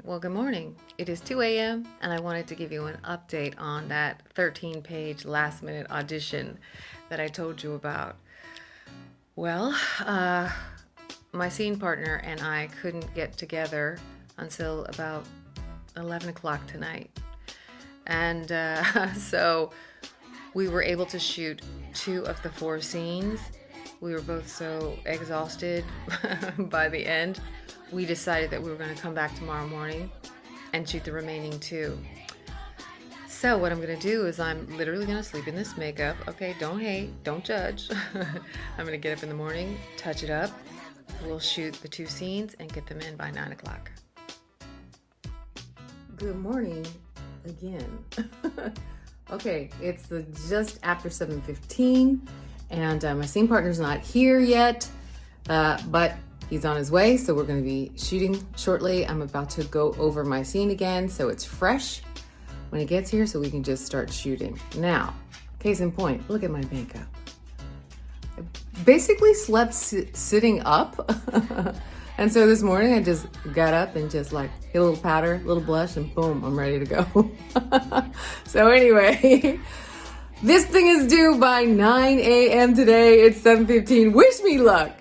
Well, good morning. It is 2 a.m. and I wanted to give you an update on that 13-page last-minute audition that I told you about. Well, my scene partner and I couldn't get together until about 11 o'clock tonight. And so we were able to shoot 2 of the 4 scenes. We were both so exhausted by the end. We decided that we were going to come back tomorrow morning and shoot the remaining 2. So what I'm going to do is I'm literally going to sleep in this makeup. Okay, don't hate, don't judge. I'm going to get up in the morning, touch it up. We'll shoot the 2 scenes and get them in by 9 o'clock. Good morning again. Okay, it's just after 7:15 and my scene partner's not here yet, but he's on his way, so we're going to be shooting shortly. I'm about to go over my scene again, so it's fresh when he gets here, so we can just start shooting. Now, case in point, look at my makeup. I basically slept sitting up, and so this morning I just got up and just like hit a little powder, a little blush, and boom, I'm ready to go. So anyway, this thing is due by 9 a.m. today. It's 7:15. Wish me luck.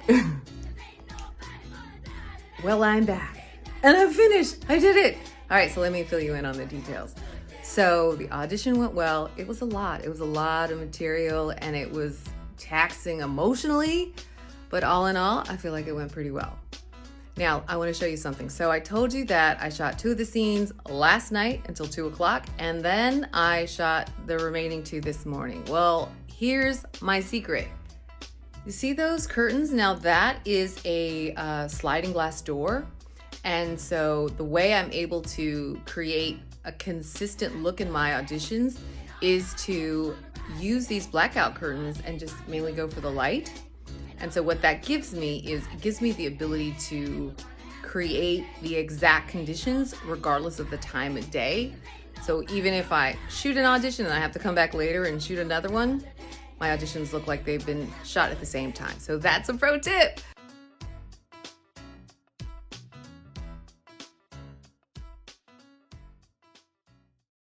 Well, I'm back and I'm finished. I did it. All right, so let me fill you in on the details. So the audition went well. It was a lot. It was a lot of material and it was taxing emotionally, but all in all, I feel like it went pretty well. Now, I want to show you something. So I told you that I shot 2 of the scenes last night until 2 o'clock, and then I shot the remaining 2 this morning. Well, here's my secret. You see those curtains? Now that is a sliding glass door. And so the way I'm able to create a consistent look in my auditions is to use these blackout curtains and just mainly go for the light. And so what that gives me is it gives me the ability to create the exact conditions regardless of the time of day. So even if I shoot an audition and I have to come back later and shoot another one, my auditions look like they've been shot at the same time. So that's a pro tip.